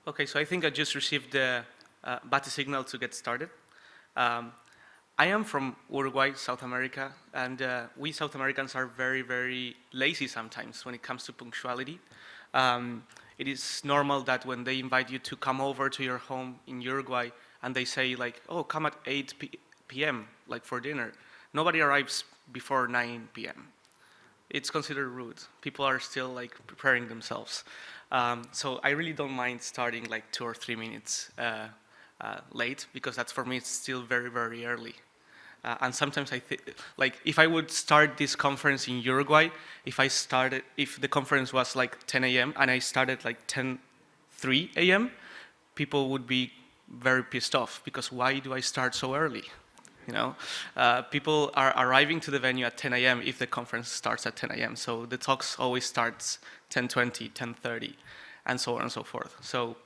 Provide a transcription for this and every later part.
Okay, so I think I just received the BATE signal to get started. Um, I am from Uruguay, South America, and we South Americans are very, very lazy sometimes when it comes to punctuality. It is normal that when they invite you to come over to your home in Uruguay and they say like, oh, come at 8 p.m., like for dinner, nobody arrives before 9 p.m. It's considered rude. People are still like preparing themselves. So I really don't mind starting like 2 or 3 minutes late because that's for me it's still very, very early. And sometimes I think, like, if I would start this conference in Uruguay, if the conference was like 10 a.m. and I started like 10:03 a.m., people would be very pissed off because why do I start so early? You know, people are arriving to the venue at 10 a.m. if the conference starts at 10 a.m. So the talks always starts 10:20, 10:30, and so on and so forth. So,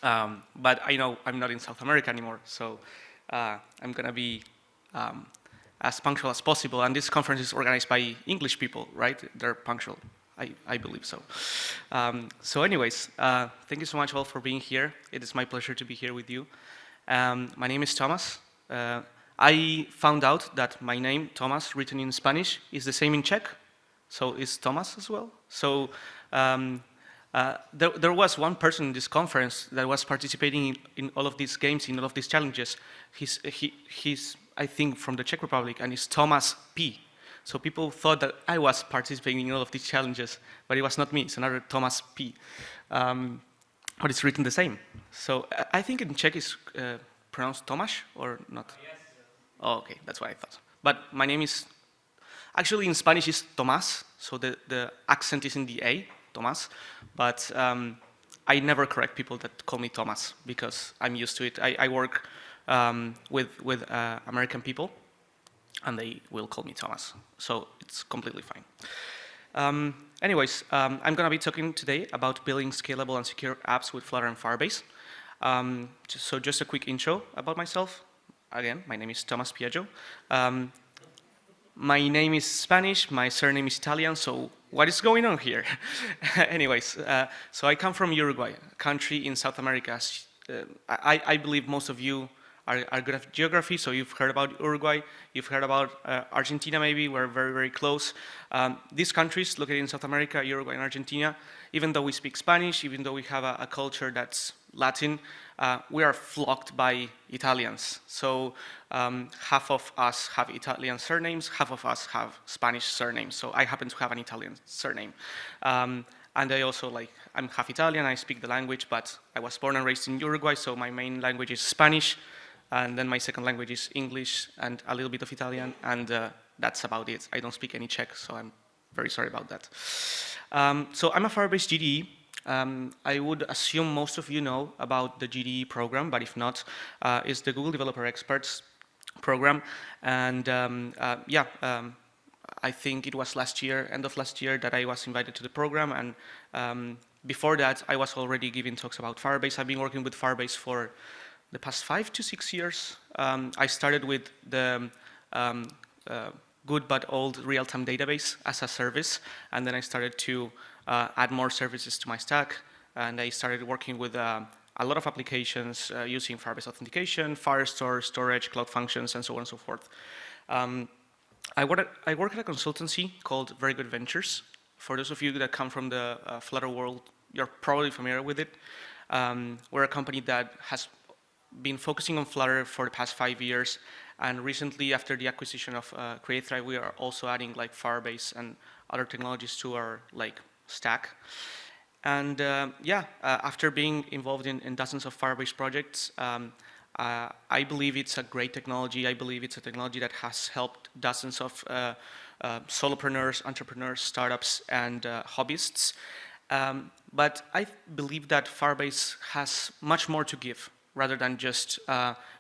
but I know I'm not in South America anymore, so I'm gonna be as punctual as possible. And this conference is organized by English people, right? They're punctual. I believe so. So anyways, thank you so much all for being here. It is my pleasure to be here with you. My name is Tomas. I found out that my name, Tomas, written in Spanish, is the same in Czech, so it's Tomas as well. So there was one person in this conference that was participating in all of these games, in all of these challenges. He's I think, from the Czech Republic, and it's Tomas P. So people thought that I was participating in all of these challenges, but it was not me, it's another Tomas P. But it's written the same. So I think in Czech it's pronounced Tomáš or not? Yes. Oh, okay, that's what I thought. But my name is, actually in Spanish is Tomás, so the accent is in the A, Tomás, but I never correct people that call me Tomas because I'm used to it. I work with American people, and they will call me Tomas, so it's completely fine. Anyways, I'm going to be talking today about building scalable and secure apps with Flutter and Firebase. So just a quick intro about myself. Again, my name is Tomas Piaggio. My name is Spanish, my surname is Italian, so what is going on here? Anyways, so I come from Uruguay, a country in South America. I believe most of you are good at geography, so you've heard about Uruguay, you've heard about Argentina maybe, we're very, very close. These countries located in South America, Uruguay and Argentina, even though we speak Spanish, even though we have a culture that's Latin, we are flocked by Italians. So half of us have Italian surnames, half of us have Spanish surnames. So I happen to have an Italian surname. And I also, I'm half Italian, I speak the language, but I was born and raised in Uruguay, so my main language is Spanish. And then my second language is English and a little bit of Italian, and that's about it. I don't speak any Czech, so I'm very sorry about that. So I'm a Firebase GDE. I would assume most of you know about the GDE program, but if not, it's the Google Developer Experts program. And I think it was last year, end of last year, that I was invited to the program. And before that, I was already giving talks about Firebase. I've been working with Firebase for the past 5 to 6 years. I started with the good but old real-time database as a service, and then I started to add more services to my stack, and I started working with a lot of applications using Firebase authentication, Firestore, storage, cloud functions, and so on and so forth. I work at a consultancy called Very Good Ventures. For those of you that come from the Flutter world, you're probably familiar with it. We're a company that has been focusing on Flutter for the past 5 years, and recently, after the acquisition of CreateThrive, we are also adding Firebase and other technologies to our stack. And after being involved in dozens of Firebase projects, I believe it's a great technology. I believe it's a technology that has helped dozens of solopreneurs, entrepreneurs, startups, and hobbyists. But I believe that Firebase has much more to give, rather than just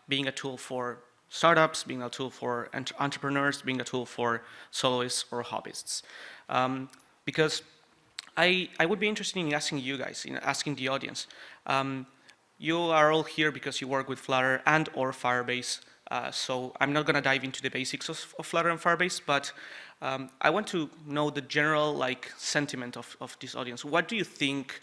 being a tool for startups, being a tool for entrepreneurs, being a tool for soloists or hobbyists. Because I would be interested in asking you guys, in asking the audience. You are all here because you work with Flutter and or Firebase, so I'm not going to dive into the basics of Flutter and Firebase, but I want to know the general sentiment of this audience. What do you think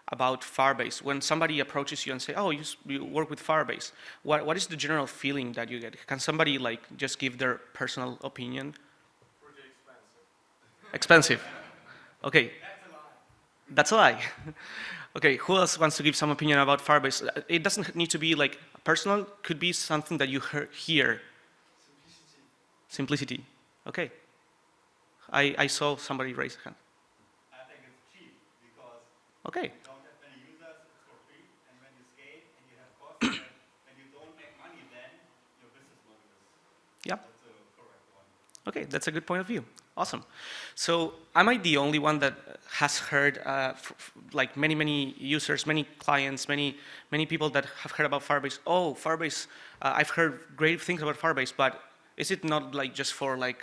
about Firebase? When somebody approaches you and say, oh, you work with Firebase, what is the general feeling that you get? Can somebody like just give their personal opinion? Pretty expensive. Expensive. Okay. That's a lie. That's a lie. Okay, who else wants to give some opinion about Firebase? It doesn't need to be like personal, could be something that you hear. Simplicity. Simplicity. Okay. I saw somebody raise a hand. I think it's cheap because Okay. you don't have many users, it's for free, and when you scale and you have costs, and you don't make money, then your business model is Yeah. that's the correct one. Okay, that's a good point of view. Awesome. So am I the only one that has heard, like many users, many clients, many people that have heard about Firebase? Oh, Firebase, I've heard great things about Firebase, but is it not like just for like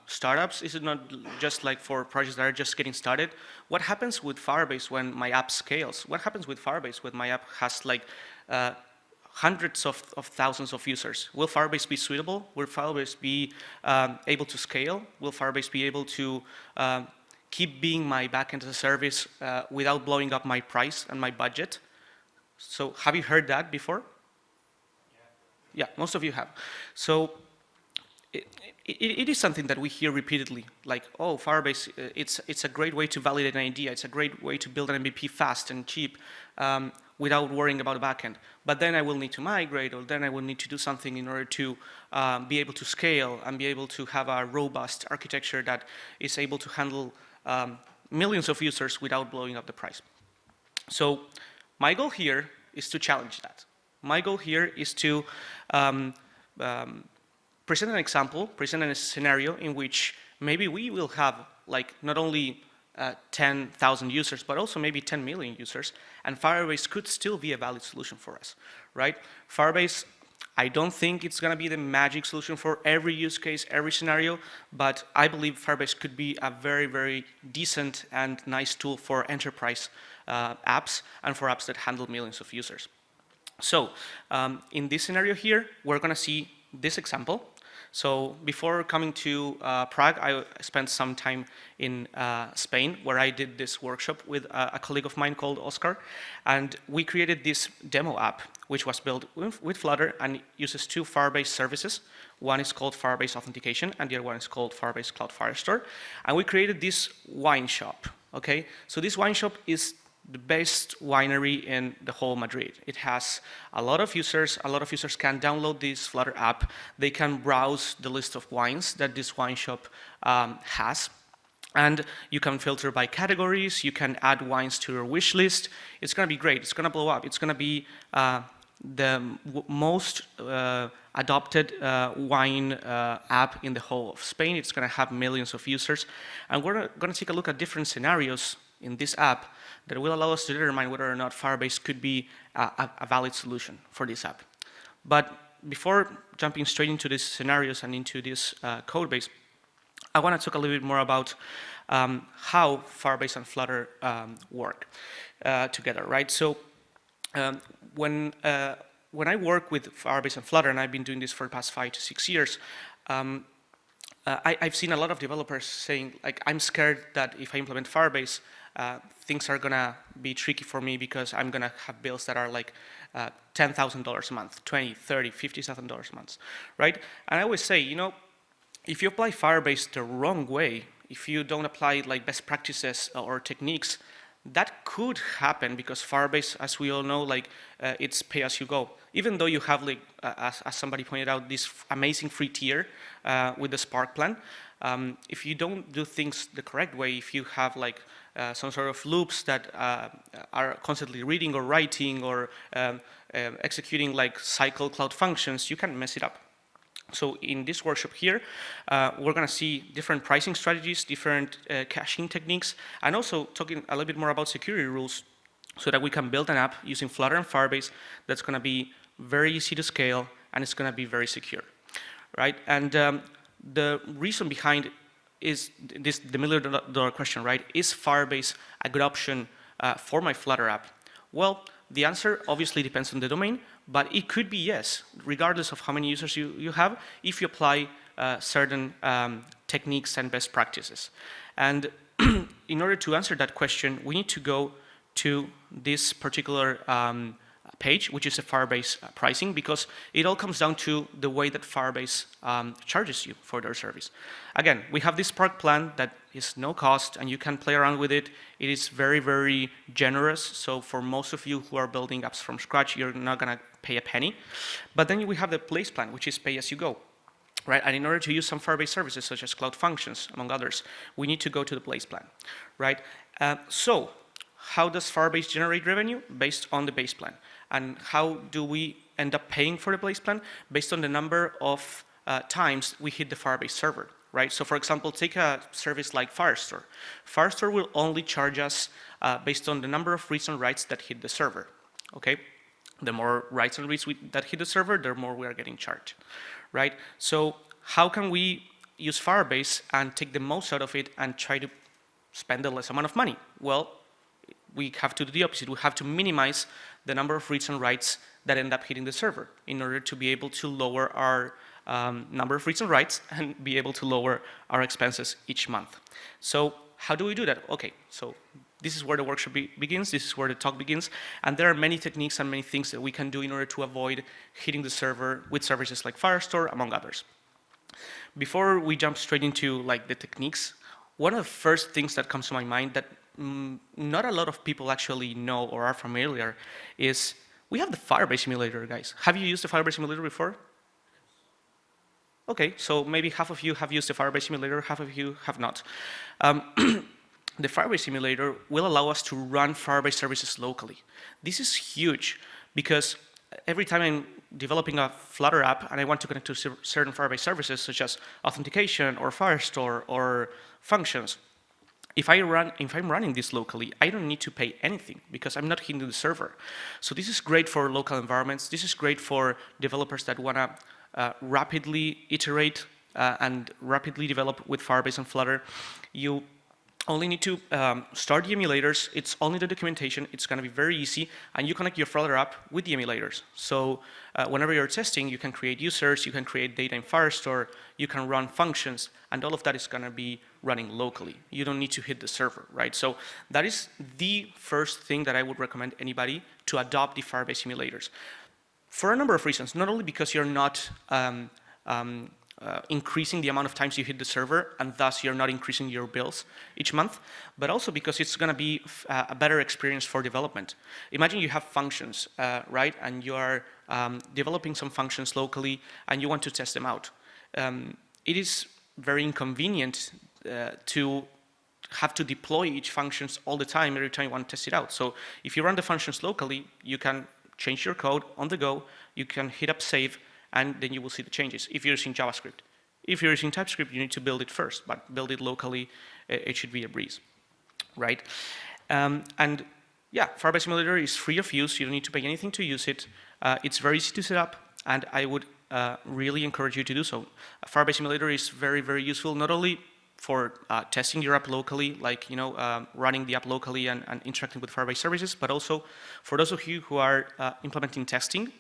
startups? Is it not just like for projects that are just getting started? What happens with Firebase when my app scales? What happens with Firebase when my app has like hundreds of thousands of users? Will Firebase be suitable? Will Firebase be able to scale? Will Firebase be able to keep being my backend as a service without blowing up my price and my budget? So have you heard that before? Yeah, most of you have. So it is something that we hear repeatedly, like, oh, Firebase, it's a great way to validate an idea. It's a great way to build an MVP fast and cheap without worrying about the backend. But then I will need to migrate, or then I will need to do something in order to be able to scale and be able to have a robust architecture that is able to handle millions of users without blowing up the price. So my goal here is to challenge that. My goal here is to present an example, present a scenario in which maybe we will have like not only 10,000 users, but also maybe 10 million users, and Firebase could still be a valid solution for us, right? Firebase, I don't think it's going to be the magic solution for every use case, every scenario, but I believe Firebase could be a very decent and nice tool for enterprise apps and for apps that handle millions of users. So in this scenario here, we're going to see this example. So before coming to Prague, I spent some time in Spain, where I did this workshop with a colleague of mine called Oscar, and we created this demo app, which was built with Flutter and uses two Firebase services. One is called Firebase Authentication, and the other one is called Firebase Cloud Firestore. And we created this wine shop, okay? So this wine shop is the best winery in the whole Madrid. It has a lot of users. A lot of users can download this Flutter app. They can browse the list of wines that this wine shop has. And you can filter by categories. You can add wines to your wish list. It's going to be great. It's going to blow up. It's going to be the most adopted wine app in the whole of Spain. It's going to have millions of users. And we're going to take a look at different scenarios in this app that will allow us to determine whether or not Firebase could be a valid solution for this app. But before jumping straight into these scenarios and into this code base, I want to talk a little bit more about how Firebase and Flutter work together, right? So when I work with Firebase and Flutter, and I've been doing this for the past 5 to 6 years, I've seen a lot of developers saying, like, I'm scared that if I implement Firebase, things are gonna be tricky for me because I'm gonna have bills that are like $10,000 a month, $20,000, $30,000, $50,000 a month, right? And I always say, you know, if you apply Firebase the wrong way, if you don't apply like best practices or techniques, that could happen because Firebase, as we all know, like it's pay as you go. Even though you have, like, as somebody pointed out, this amazing free tier with the Spark plan, if you don't do things the correct way, if you have like some sort of loops that are constantly reading or writing or executing like cycle cloud functions, you can mess it up. So in this workshop here, we're going to see different pricing strategies, different caching techniques, and also talking a little bit more about security rules so that we can build an app using Flutter and Firebase that's going to be very easy to scale and it's going to be very secure, right? And the reason behind is this, the $1 million question, right? Is Firebase a good option for my Flutter app? Well, the answer obviously depends on the domain, but it could be yes, regardless of how many users you have, if you apply certain techniques and best practices. And in order to answer that question, we need to go to this particular page, which is a Firebase pricing, because it all comes down to the way that Firebase charges you for their service. Again, we have this Prague plan that is no cost, and you can play around with it. It is very, very generous. So for most of you who are building apps from scratch, you're not going to pay a penny. But then we have the Place plan, which is pay as you go. Right? And in order to use some Firebase services, such as Cloud Functions, among others, we need to go to the Place plan. Right? So how does Firebase generate revenue? Based on the base plan. And how do we end up paying for the Place plan? Based on the number of times we hit the Firebase server. Right? So for example, take a service like Firestore. Firestore will only charge us based on the number of reads and writes that hit the server. Okay? The more writes and reads that hit the server, the more we are getting charged. Right? So how can we use Firebase and take the most out of it and try to spend the less amount of money? Well, we have to do the opposite. We have to minimize the number of reads and writes that end up hitting the server in order to be able to lower our number of reads and writes and be able to lower our expenses each month. So how do we do that? Okay, so this is where the workshop begins, this is where the talk begins, and there are many techniques and many things that we can do in order to avoid hitting the server with services like Firestore, among others. Before we jump straight into like the techniques, one of the first things that comes to my mind that not a lot of people actually know or are familiar is we have the Firebase simulator, guys. Have you used the Firebase simulator before? Okay, so maybe half of you have used the Firebase simulator, half of you have not. The Firebase simulator will allow us to run Firebase services locally. This is huge because every time I'm developing a Flutter app and I want to connect to certain Firebase services such as authentication or Firestore or functions, if I'm running this locally, I don't need to pay anything because I'm not hitting the server. So this is great for local environments. This is great for developers that want to rapidly iterate and rapidly develop with Firebase and Flutter. You only need to start the emulators. It's only the documentation. It's going to be very easy, and you connect your Flutter app with the emulators. So whenever you're testing, you can create users, you can create data in Firestore, you can run functions, and all of that is going to be running locally. You don't need to hit the server, right? So that is the first thing that I would recommend anybody to adopt the Firebase simulators. For a number of reasons, not only because you're not increasing the amount of times you hit the server, and thus you're not increasing your bills each month, but also because it's going to be a better experience for development. Imagine you have functions, right, and you are developing some functions locally, and you want to test them out. It is very inconvenient to have to deploy each functions all the time, every time you want to test it out. So if you run the functions locally, you can change your code on the go, you can hit up save, and then you will see the changes if you're using JavaScript. If you're using TypeScript, you need to build it first, but build it locally, it should be a breeze, right? And yeah, Firebase Simulator is free of use. You don't need to pay anything to use it. It's very easy to set up, and I would really encourage you to do so. Firebase Simulator is very, very useful, not only for testing your app locally, like running the app locally and interacting with Firebase services, but also for those of you who are implementing testing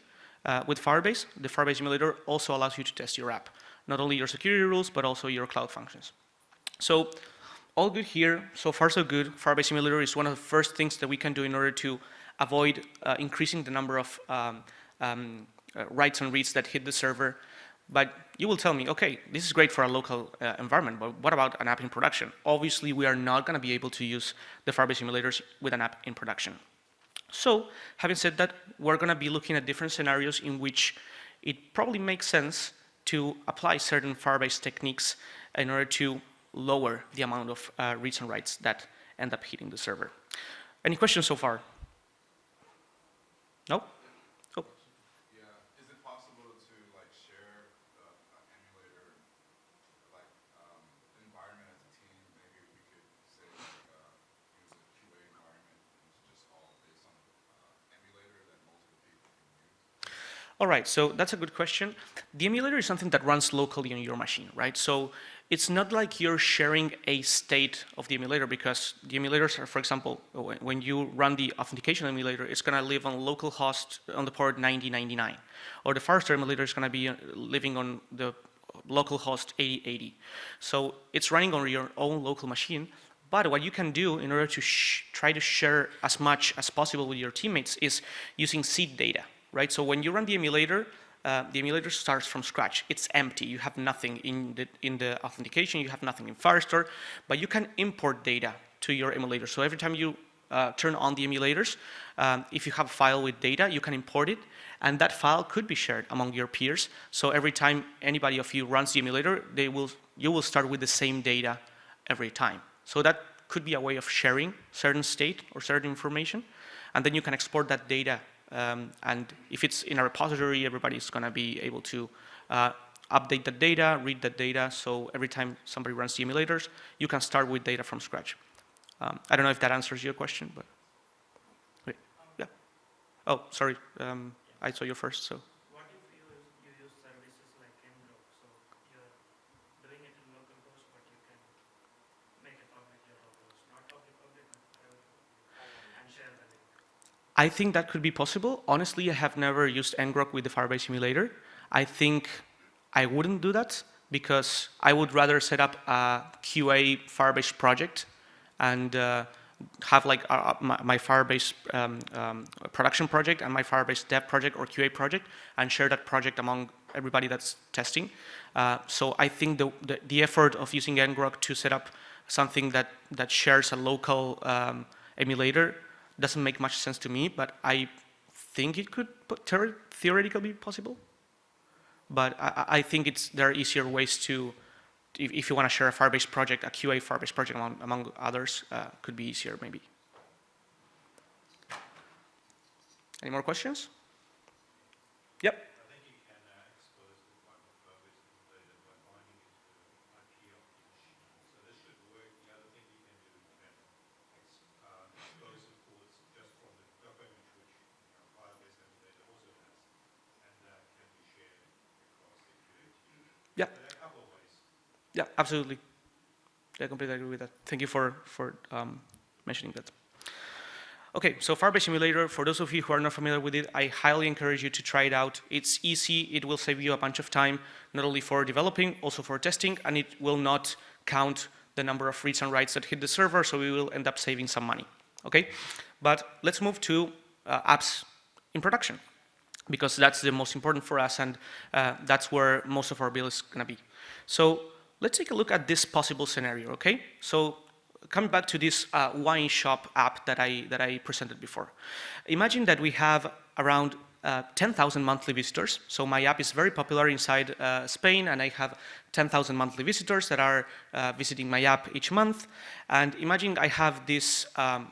with Firebase. The Firebase Simulator also allows you to test your app, not only your security rules, but also your cloud functions. So all good here, so far so good. Firebase Simulator is one of the first things that we can do in order to avoid increasing the number of writes and reads that hit the server. But you will tell me, okay, this is great for a local environment, but what about an app in production? Obviously, we are not going to be able to use the Firebase simulators with an app in production. So, having said that, we're going to be looking at different scenarios in which it probably makes sense to apply certain Firebase techniques in order to lower the amount of reads and writes that end up hitting the server. Any questions so far? No? All right, so that's a good question. The emulator is something that runs locally on your machine, right? So it's not like you're sharing a state of the emulator, because the emulators are, for example, when you run the authentication emulator, it's going to live on localhost on the port 9099. Or the Firestore emulator is going to be living on the localhost 8080. So it's running on your own local machine, But what you can do in order to try to share as much as possible with your teammates is using seed data, right? So when you run the emulator starts from scratch. It's empty. You have nothing in the authentication. You have nothing in Firestore, but you can import data to your emulator. So every time you turn on the emulators, if you have a file with data, you can import it, and that file could be shared among your peers. So every time anybody of you runs the emulator, you will start with the same data every time. So that could be a way of sharing certain state or certain information, and then you can export that data. And if it's in a repository, everybody's going to be able to update the data, read the data. So every time somebody runs the emulators, you can start with data from scratch. I don't know if that answers your question, but okay. Yeah. Oh, sorry. I saw you first. So. What if you use services like ngrok? So you're doing it in local host, but you can make it public your local host, not public, but private, and share the link. I think that could be possible. Honestly, I have never used ngrok with the Firebase emulator. I think I wouldn't do that because I would rather set up a QA Firebase project and have like my Firebase production project and my Firebase dev project or QA project and share that project among everybody that's testing. So I think the effort of using ngrok to set up something that shares a local emulator doesn't make much sense to me, but I think it could theoretically be possible. But I think there are easier ways to, if you want to share a Firebase project, a QA Firebase project among others, could be easier maybe. Any more questions? Yep. I think you can expose the part of Firebase emulator by binding it to IP of the machine. So this should work. The other thing you can do, you can expose the ports just from the Docker image, which Firebase emulator also has, and that can be shared across the QA team. Yeah. So there are a couple of ways. Yeah, absolutely. I completely agree with that. Thank you for mentioning that. Okay, so Firebase Simulator, for those of you who are not familiar with it, I highly encourage you to try it out. It's easy, it will save you a bunch of time, not only for developing, also for testing, and it will not count the number of reads and writes that hit the server, so we will end up saving some money, okay? But let's move to apps in production, because that's the most important for us, and that's where most of our build is gonna be. So let's take a look at this possible scenario, okay? So coming back to this wine shop app that I presented before. Imagine that we have around 10,000 monthly visitors. So my app is very popular inside Spain, and I have 10,000 monthly visitors that are visiting my app each month. And imagine I have this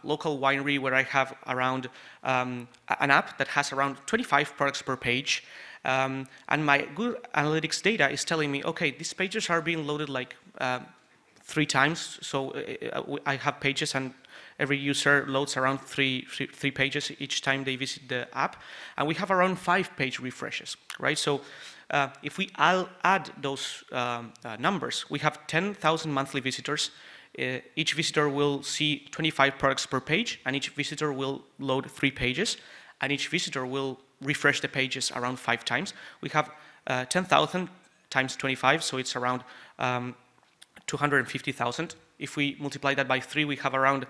local winery where I have around an app that has around 25 products per page. And my good analytics data is telling me, okay, these pages are being loaded like 3 times. So I have pages, and every user loads around three pages each time they visit the app. And we have around 5 page refreshes, right? So if we add those numbers, we have 10,000 monthly visitors. Each visitor will see 25 products per page, and each visitor will load 3 pages, and each visitor will refresh the pages around 5 times. We have 10,000 times 25, so it's around 250,000. If we multiply that by 3, we have around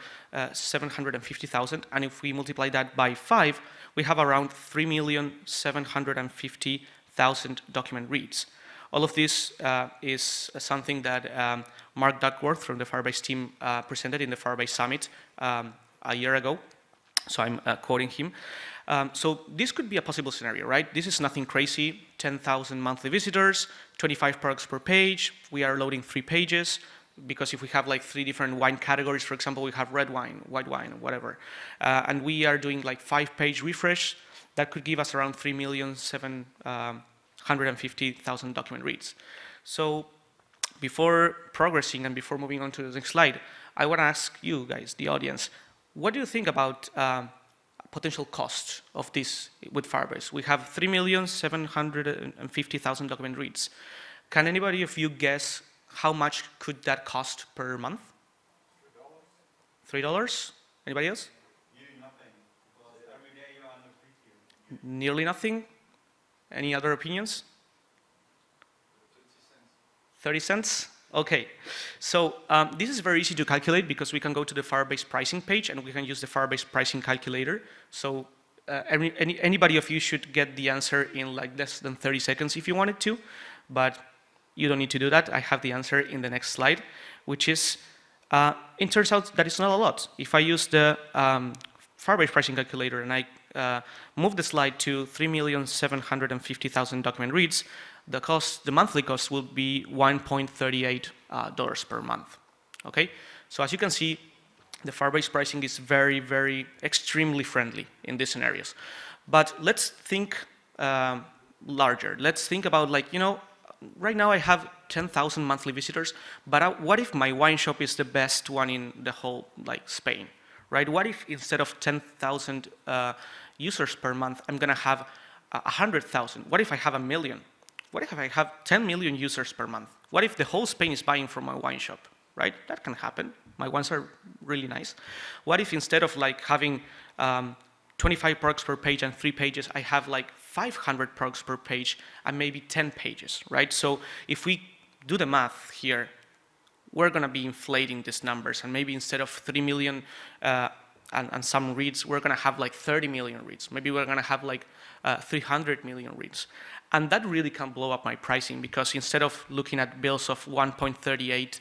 750,000. And if we multiply that by 5, we have around 3,750,000 document reads. All of this is something that Mark Duckworth from the Firebase team presented in the Firebase Summit a year ago. So I'm quoting him. So this could be a possible scenario, right? This is nothing crazy. 10,000 monthly visitors, 25 products per page. We are loading 3 pages, because if we have like 3 different wine categories, for example, we have red wine, white wine, whatever. And we are doing like 5 page refresh. That could give us around 3,750,000 document reads. So before progressing and before moving on to the next slide, I want to ask you guys, the audience, what do you think about potential cost of this with Firebase? We have 3,750,000 document reads. Can anybody of you guess how much could that cost per month? $3. $3? Anybody else? Nearly nothing, because every day you are on the free tier. Nearly nothing? Any other opinions? 50 cents. 30 cents? Okay, so this is very easy to calculate because we can go to the Firebase pricing page and we can use the Firebase pricing calculator. So anybody of you should get the answer in like less than 30 seconds if you wanted to, but you don't need to do that. I have the answer in the next slide, which is, it turns out that it's not a lot. If I use the Firebase pricing calculator and I move the slide to 3,750,000 document reads, the monthly cost will be $1.38 per month. Okay, so as you can see, the Firebase pricing is very, very extremely friendly in these scenarios. But let's think larger. Let's think about, like, you know, right now I have 10,000 monthly visitors, but what if my wine shop is the best one in the whole, like, Spain, right? What if instead of 10,000 users per month, I'm gonna have 100,000? What if I have 1 million? What if I have 10 million users per month? What if the whole Spain is buying from my wine shop, right? That can happen. My wines are really nice. What if instead of like having 25 products per page and 3 pages, I have like 500 products per page and maybe 10 pages, right? So if we do the math here, we're gonna be inflating these numbers, and maybe instead of 3 million and some reads, we're gonna have like 30 million reads. Maybe we're gonna have like 300 million reads. And that really can blow up my pricing, because instead of looking at bills of $1.38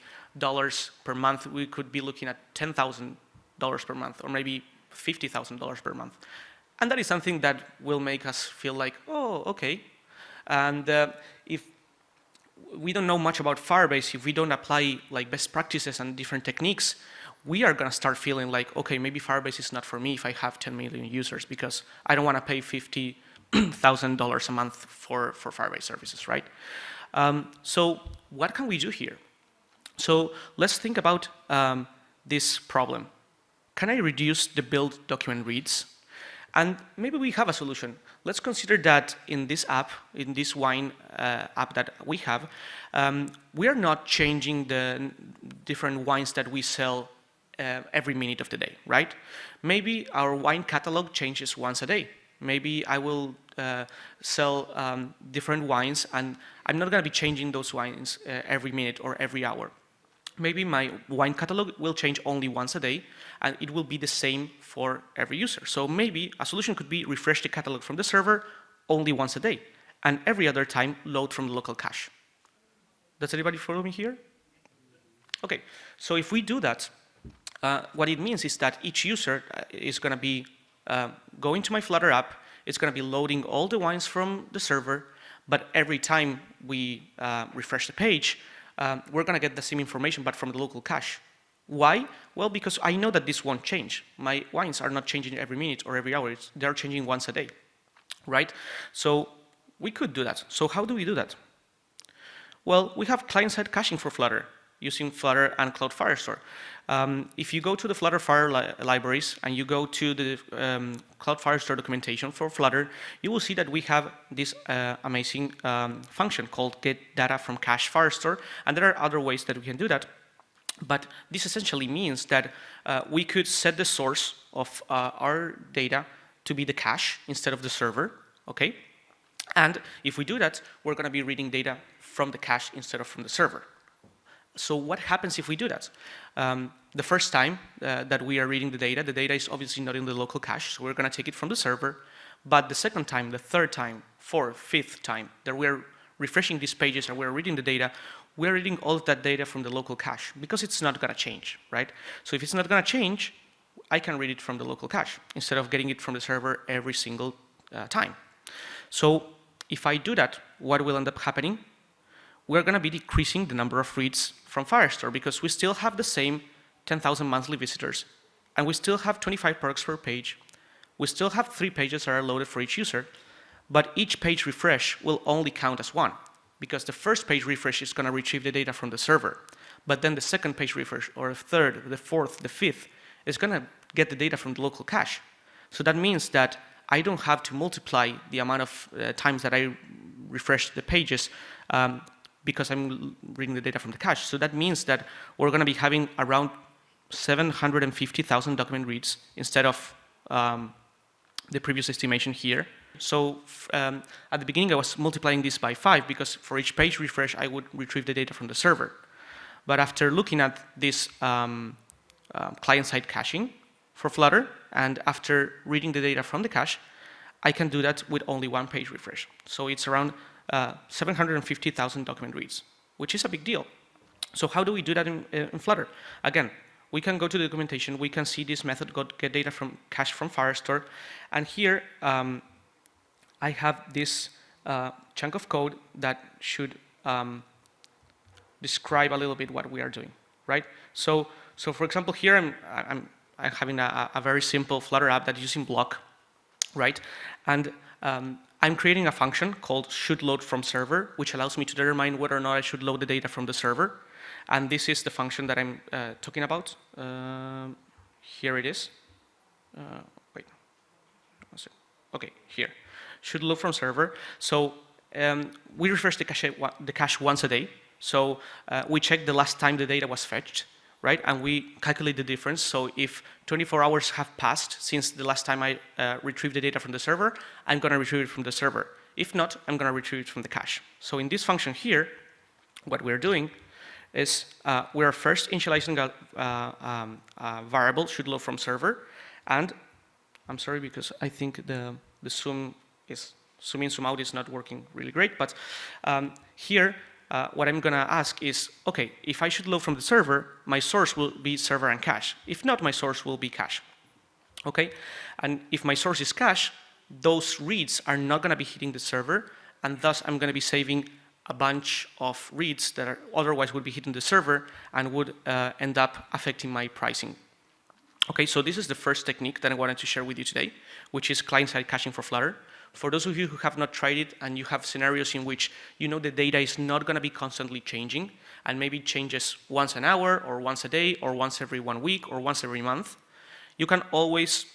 per month, we could be looking at $10,000 per month, or maybe $50,000 per month. And that is something that will make us feel like, oh, okay. And if we don't know much about Firebase, if we don't apply like best practices and different techniques, we are gonna start feeling like, okay, maybe Firebase is not for me if I have 10 million users, because I don't wanna pay $50,000 a month for Firebase services, right? So what can we do here? So let's think about this problem. Can I reduce the build document reads? And maybe we have a solution. Let's consider that in this app, in this wine app that we have, we are not changing the different wines that we sell every minute of the day, right? Maybe our wine catalog changes once a day. Maybe I will sell different wines, and I'm not going to be changing those wines every minute or every hour. Maybe my wine catalog will change only once a day, and it will be the same for every user. So maybe a solution could be refresh the catalog from the server only once a day, and every other time load from the local cache. Does anybody follow me here? Okay, so if we do that, what it means is that each user is going to be going to my Flutter app. It's going to be loading all the wines from the server, but every time we refresh the page, we're going to get the same information, but from the local cache. Why? Well, because I know that this won't change. My wines are not changing every minute or every hour. They're changing once a day, right? So we could do that. So how do we do that? Well, we have client-side caching for Flutter using Flutter and Cloud Firestore. If you go to the Flutter Fire libraries and you go to the Cloud Firestore documentation for Flutter, you will see that we have this amazing function called get data from cache Firestore, and there are other ways that we can do that. But this essentially means that we could set the source of our data to be the cache instead of the server, okay? And if we do that, we're going to be reading data from the cache instead of from the server. So what happens if we do that? The first time that we are reading the data is obviously not in the local cache, so we're going to take it from the server. But the second time, the third time, fourth, fifth time that we're refreshing these pages and we're reading the data, we're reading all of that data from the local cache, because it's not going to change, right? So if it's not going to change, I can read it from the local cache instead of getting it from the server every single time. So if I do that, what will end up happening? We're going to be decreasing the number of reads from Firestore, because we still have the same 10,000 monthly visitors, and we still have 25 products per page. We still have 3 pages that are loaded for each user, but each page refresh will only count as one, because the first page refresh is going to retrieve the data from the server, but then the second page refresh, or the third, the fourth, the fifth, is going to get the data from the local cache. So that means that I don't have to multiply the amount of times that I refresh the pages because I'm reading the data from the cache. So that means that we're going to be having around 750,000 document reads instead of the previous estimation here. So at the beginning, I was multiplying this by 5, because for each page refresh, I would retrieve the data from the server. But after looking at this client-side caching for Flutter, and after reading the data from the cache, I can do that with only one page refresh. So it's around 750,000 document reads, which is a big deal. So how do we do that in Flutter? Again, we can go to the documentation, we can see this method get data from cache from Firestore, and here I have this chunk of code that should describe a little bit what we are doing, right? So for example, here I'm having a very simple Flutter app that's using block, right? And I'm creating a function called should_load_from_server, which allows me to determine whether or not I should load the data from the server. And this is the function that I'm talking about. Here it is. Wait. Okay, here. Should load from server. So we refresh the cache once a day. So we check the last time the data was fetched, right? And we calculate the difference. So if 24 hours have passed since the last time I retrieved the data from the server, I'm going to retrieve it from the server. If not, I'm going to retrieve it from the cache. So in this function here, what we're doing is we're first initializing a variable should load from server. And I'm sorry because I think the zoom in, zoom out is not working really great. But here, what I'm going to ask is, okay, if I should load from the server, my source will be server and cache. If not, my source will be cache. Okay? And if my source is cache, those reads are not going to be hitting the server, and thus I'm going to be saving a bunch of reads that are otherwise would be hitting the server and would end up affecting my pricing. Okay, so this is the first technique that I wanted to share with you today, which is client-side caching for Flutter. For those of you who have not tried it and you have scenarios in which you know the data is not going to be constantly changing and maybe it changes once an hour or once a day or once every 1 week or once every month, you can always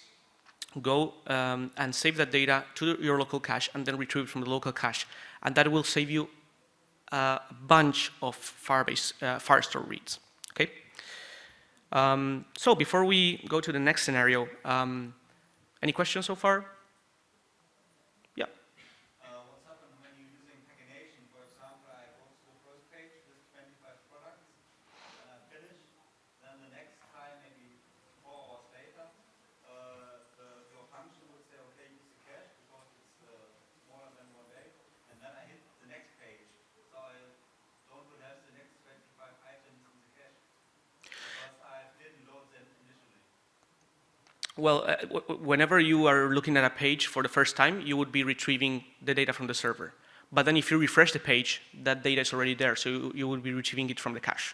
go and save that data to your local cache and then retrieve it from the local cache. And that will save you a bunch of Firestore reads. Okay? So before we go to the next scenario, any questions so far? Yeah. What's happened when you're using pagination? For example, I go to the first page with 25 products, then I finish. Then the next time, maybe 4 hours later, your function would say, okay, use the cache because it's smaller than 1 day. And then I hit the next page. So I don't have the next 25 items in the cache because I didn't load them initially. Well, whenever you are looking at a page for the first time, you would be retrieving the data from the server. But then if you refresh the page, that data is already there, so you would be retrieving it from the cache.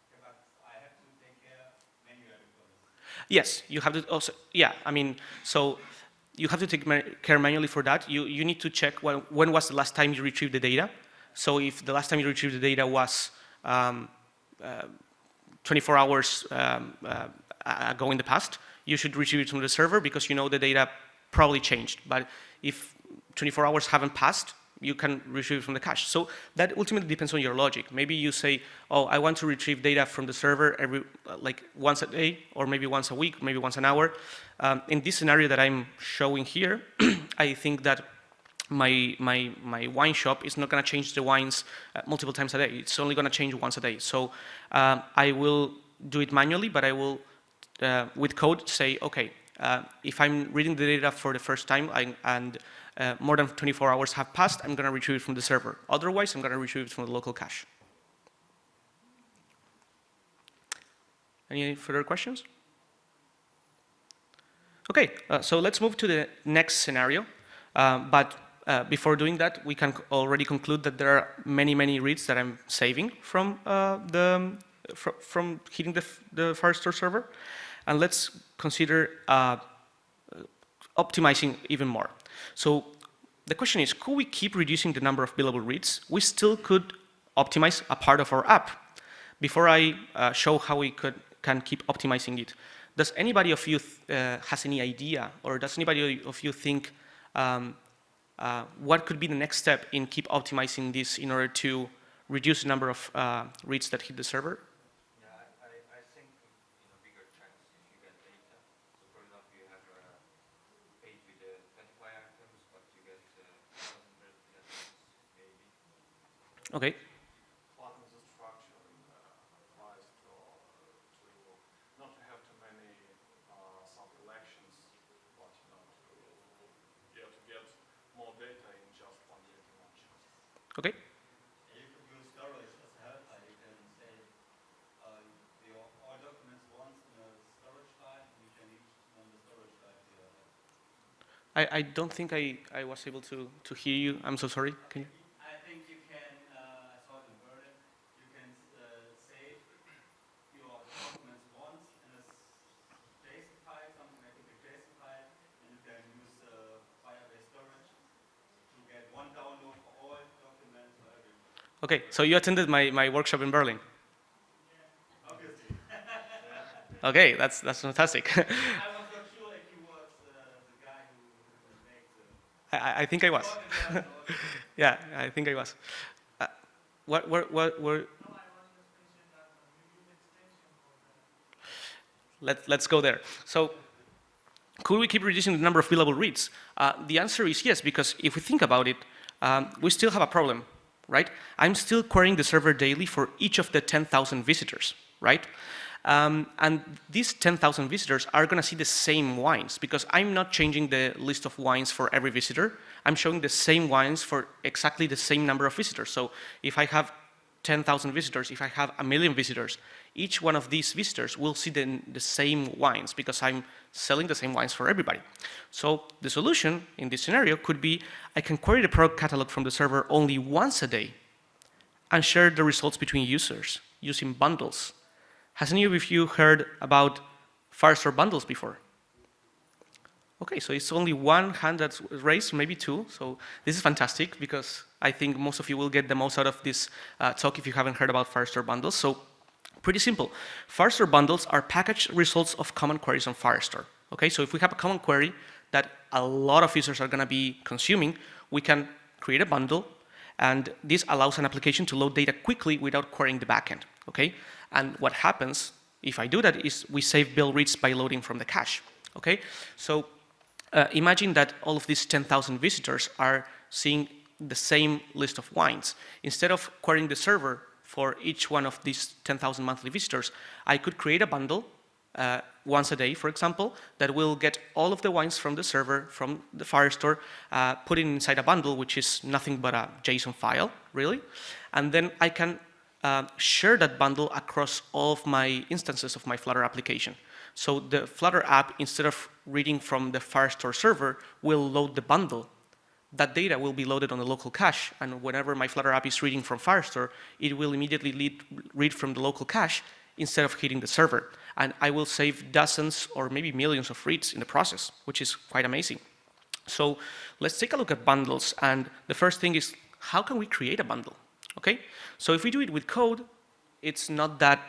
Okay, but I have to take care manually for this. Yes, you have to also, yeah, I mean, so you have to take care manually for that. You need to check when was the last time you retrieved the data. So if the last time you retrieved the data was 24 hours ago in the past, you should retrieve it from the server because you know the data probably changed. But if 24 hours haven't passed, you can retrieve it from the cache. So that ultimately depends on your logic. Maybe you say, oh, I want to retrieve data from the server like once a day, or maybe once a week, maybe once an hour. In this scenario that I'm showing here, I think that my wine shop is not going to change the wines multiple times a day. It's only going to change once a day. So I will do it manually, but I will, with code, say, okay, if I'm reading the data for the first time and more than 24 hours have passed, I'm going to retrieve it from the server. Otherwise, I'm going to retrieve it from the local cache. Any further questions? Okay, so let's move to the next scenario. But before doing that, we can already conclude that there are many reads that I'm saving from from hitting the Firestore server. And let's consider optimizing even more. So the question is, could we keep reducing the number of billable reads? We still could optimize a part of our app. Before I show how we can keep optimizing it, does anybody of you has any idea, or does anybody of you think what could be the next step in keep optimizing this in order to reduce the number of reads that hit the server? Yeah, I think in a bigger chunks if you get data. So for example, you have a page with 25 items, but you get 1,000 items maybe. Okay. What is the structure? Okay? You could use storage as a helper. You can say all documents once in a storage file, and you can each on the storage file to your help. I don't think I was able to hear you. I'm so sorry. Can you? I think you can, I saw it in Berlin, you can save your documents once in a JSON file, something like a big JSON file, and you can use Firebase storage to get one download for all documents for everything. Okay, so you attended my workshop in Berlin. Obviously. Okay, that's fantastic. I was not sure if he was the guy who makes the I think I was. talk and Yeah, I think I was. What No, I was just mentioning that you use extension for that. let's go there. So, could we keep reducing the number of billable reads? The answer is yes, because if we think about it, we still have a problem, right? I'm still querying the server daily for each of the 10,000 visitors, right? And these 10,000 visitors are going to see the same wines because I'm not changing the list of wines for every visitor. I'm showing the same wines for exactly the same number of visitors. So if I have 10,000 visitors, if I have 1,000,000 visitors, each one of these visitors will see the same wines because I'm selling the same wines for everybody. So the solution in this scenario could be I can query the product catalog from the server only once a day and share the results between users using bundles. Has any of you heard about Firestore bundles before? Okay, so it's only one hand that's raised, maybe two. So this is fantastic because I think most of you will get the most out of this talk if you haven't heard about Firestore bundles. So pretty simple. Firestore bundles are packaged results of common queries on Firestore. Okay, so if we have a common query that a lot of users are going to be consuming, we can create a bundle, and this allows an application to load data quickly without querying the backend. Okay, and what happens if I do that is we save bill reads by loading from the cache. Okay, so imagine that all of these 10,000 visitors are seeing the same list of wines. Instead of querying the server for each one of these 10,000 monthly visitors, I could create a bundle once a day, for example, that will get all of the wines from the server, from the Firestore, put it inside a bundle, which is nothing but a JSON file, really. And then I can share that bundle across all of my instances of my Flutter application. So the Flutter app, instead of reading from the Firestore server, will load the bundle. That data will be loaded on the local cache, and whenever my Flutter app is reading from Firestore, it will immediately read from the local cache instead of hitting the server. And I will save dozens or maybe millions of reads in the process, which is quite amazing. So let's take a look at bundles. And the first thing is, how can we create a bundle? Okay, so if we do it with code, it's not that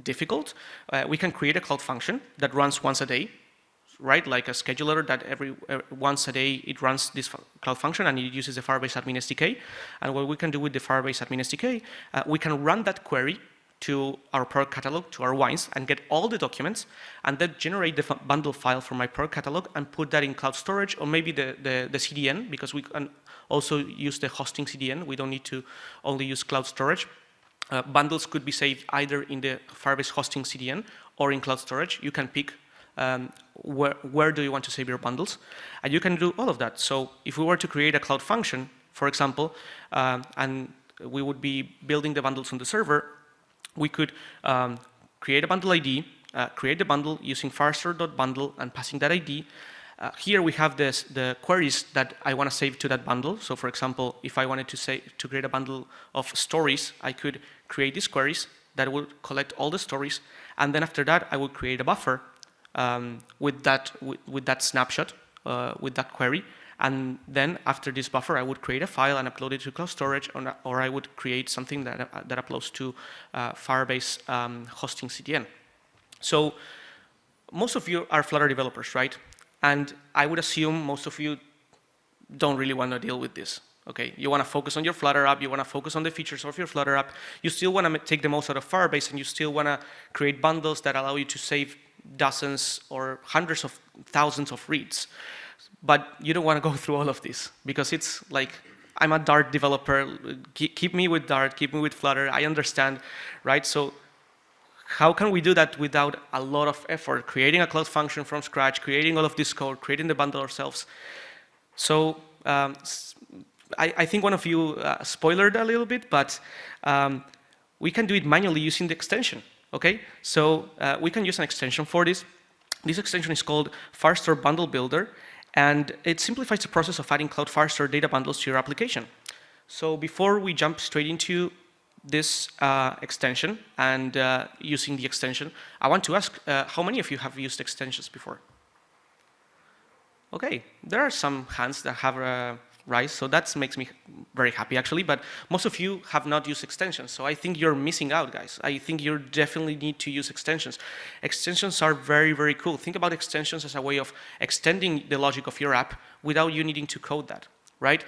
difficult. We can create a cloud function that runs once a day, right? Like a scheduler that once a day it runs this cloud function and it uses the Firebase admin SDK. And what we can do with the Firebase admin SDK, we can run that query to our product catalog, to our wines, and get all the documents, and then generate the bundle file from my product catalog and put that in cloud storage, or maybe the CDN, because we can also use the hosting CDN. We don't need to only use cloud storage. Bundles could be saved either in the Firebase hosting CDN or in cloud storage. You can pick where do you want to save your bundles, and you can do all of that. So if we were to create a cloud function, for example, and we would be building the bundles on the server, we could create a bundle ID, create the bundle using firestore.bundle and passing that ID. Here we have the queries that I want to save to that bundle. So for example, if I wanted to create a bundle of stories, I could create these queries that would collect all the stories, and then after that I would create a buffer with that snapshot, with that query. And then after this buffer, I would create a file and upload it to cloud storage, or I would create something that uploads to Firebase hosting CDN. So most of you are Flutter developers, right? And I would assume most of you don't really want to deal with this. Okay, you want to focus on your Flutter app, you want to focus on the features of your Flutter app, you still want to take the most out of Firebase, and you still want to create bundles that allow you to save dozens or hundreds of thousands of reads. But you don't want to go through all of this because it's like, I'm a Dart developer, keep me with Dart, keep me with Flutter, I understand, right? So how can we do that without a lot of effort, creating a cloud function from scratch, creating all of this code, creating the bundle ourselves? So I think one of you spoiled a little bit, but we can do it manually using the extension, okay? So we can use an extension for this. This extension is called Firestore Bundle Builder, and it simplifies the process of adding Cloud Firestore data bundles to your application. So before we jump straight into this extension and using the extension, I want to ask how many of you have used extensions before? Okay, there are some hands that have raised, so that makes me very happy actually, but most of you have not used extensions, so I think you're missing out, guys. I think you definitely need to use extensions. Extensions are very, very cool. Think about extensions as a way of extending the logic of your app without you needing to code that, right?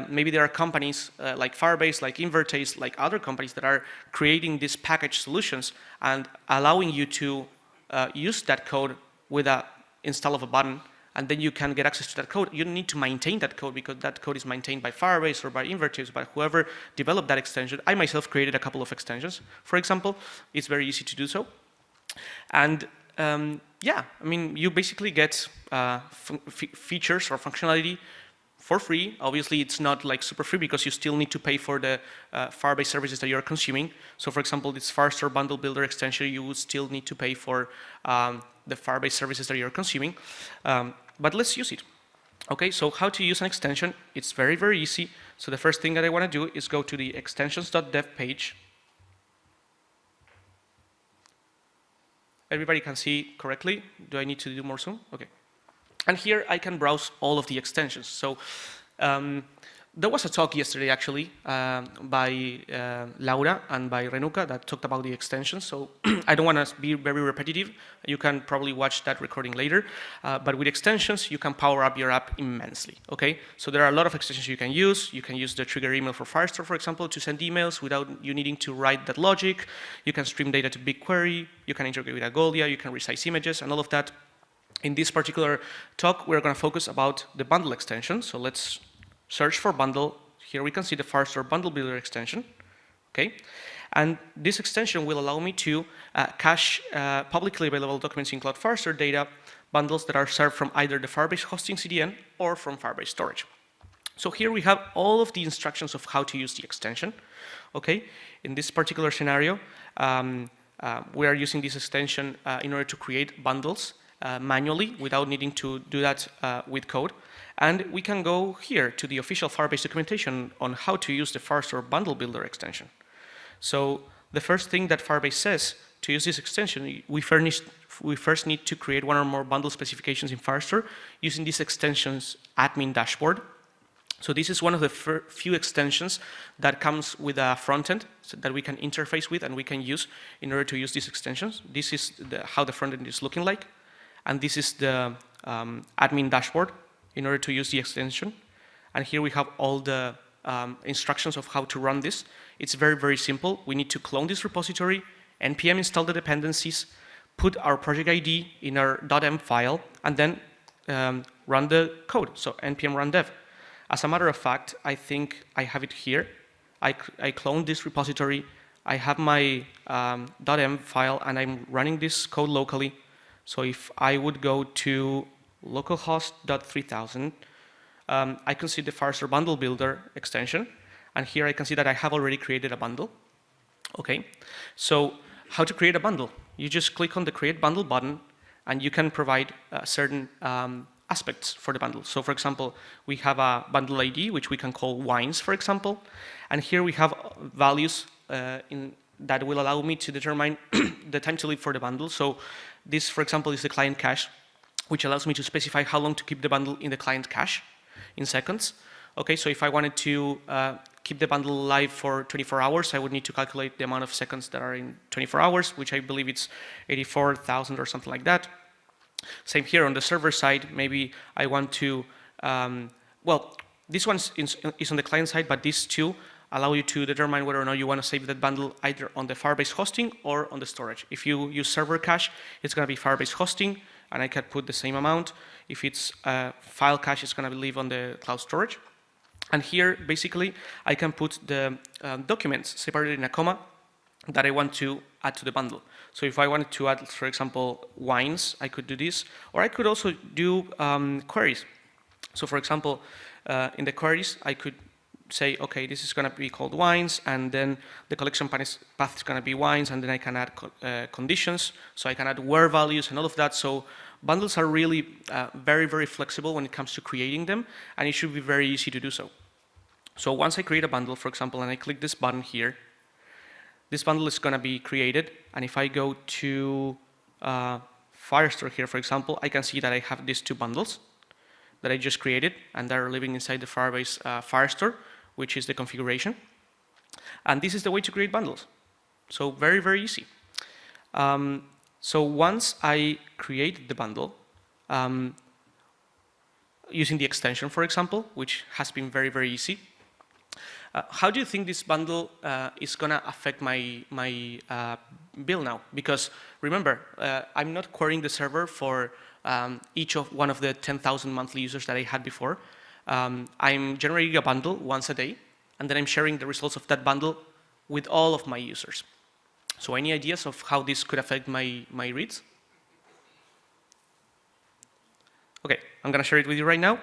Maybe there are companies like Firebase, like Invertase, like other companies that are creating these package solutions and allowing you to use that code with an install of a button, and then you can get access to that code. You don't need to maintain that code because that code is maintained by Firebase or by Invertase, by whoever developed that extension. I myself created a couple of extensions, for example. It's very easy to do so. And yeah, I mean, you basically get features or functionality for free. Obviously, it's not like super free because you still need to pay for the Firebase services that you're consuming. So for example, this Firestore Bundle Builder extension, you would still need to pay for the Firebase services that you're consuming. But let's use it. Okay, so how to use an extension? It's very, very easy. So the first thing that I want to do is go to the extensions.dev page. Everybody can see correctly? Do I need to do more zoom? Okay. And here I can browse all of the extensions. So there was a talk yesterday actually by Laura and by Renuka that talked about the extensions. So I don't want to be very repetitive. You can probably watch that recording later. But with extensions, you can power up your app immensely. Okay. So there are a lot of extensions you can use. You can use the trigger email for Firestore, for example, to send emails without you needing to write that logic. You can stream data to BigQuery. You can integrate with Agolia. You can resize images and all of that. In this particular talk, we're going to focus about the bundle extension. So let's search for bundle. Here we can see the Firestore Bundle Builder extension. Okay, and this extension will allow me to cache publicly available documents in Cloud Firestore data bundles that are served from either the Firebase hosting CDN or from Firebase storage. So here we have all of the instructions of how to use the extension. Okay, in this particular scenario, we are using this extension in order to create bundles manually without needing to do that with code. And we can go here to the official Firebase documentation on how to use the Firestore Bundle Builder extension. So the first thing that Firebase says to use this extension, we first need to create one or more bundle specifications in Firestore using this extension's admin dashboard. So this is one of the few extensions that comes with a front end so that we can interface with and we can use in order to use these extensions. This is how the front end is looking like. And this is the admin dashboard in order to use the extension. And here we have all the instructions of how to run this. It's very, very simple. We need to clone this repository, npm install the dependencies, put our project ID in our .m file, and then run the code, so npm run dev. As a matter of fact, I think I have it here. I cloned this repository. I have my .m file, and I'm running this code locally. So if I would go to localhost.3000, I can see the Firestore Bundle Builder extension. And here I can see that I have already created a bundle. Okay, so how to create a bundle? You just click on the Create Bundle button, and you can provide certain aspects for the bundle. So for example, we have a bundle ID, which we can call wines, for example. And here we have values that will allow me to determine the time to live for the bundle. So this, for example, is the client cache, which allows me to specify how long to keep the bundle in the client cache in seconds. Okay, so if I wanted to keep the bundle live for 24 hours, I would need to calculate the amount of seconds that are in 24 hours, which I believe it's 84,000 or something like that. Same here on the server side. Maybe I want to, well, this one is on the client side, but these two allow you to determine whether or not you want to save that bundle either on the Firebase hosting or on the storage. If you use server cache, it's going to be Firebase hosting, and I can put the same amount. If it's file cache, it's going to live on the cloud storage. And here, basically, I can put the documents separated in a comma that I want to add to the bundle. So if I wanted to add, for example, wines, I could do this. Or I could also do queries. So for example, in the queries, I could say, okay, this is going to be called wines, and then the collection path is going to be wines, and then I can add conditions, so I can add where values and all of that. So bundles are really very, very flexible when it comes to creating them, and it should be very easy to do so. So once I create a bundle, for example, and I click this button here, this bundle is going to be created, and if I go to Firestore here, for example, I can see that I have these two bundles that I just created, and they're living inside the Firebase Firestore, which is the configuration. And this is the way to create bundles. So very, very easy. So once I create the bundle, using the extension, for example, which has been very, very easy, how do you think this bundle is going to affect my bill now? Because remember, I'm not querying the server for each of one of the 10,000 monthly users that I had before. I'm generating a bundle once a day, and then I'm sharing the results of that bundle with all of my users. So any ideas of how this could affect my reads? Okay, I'm going to share it with you right now.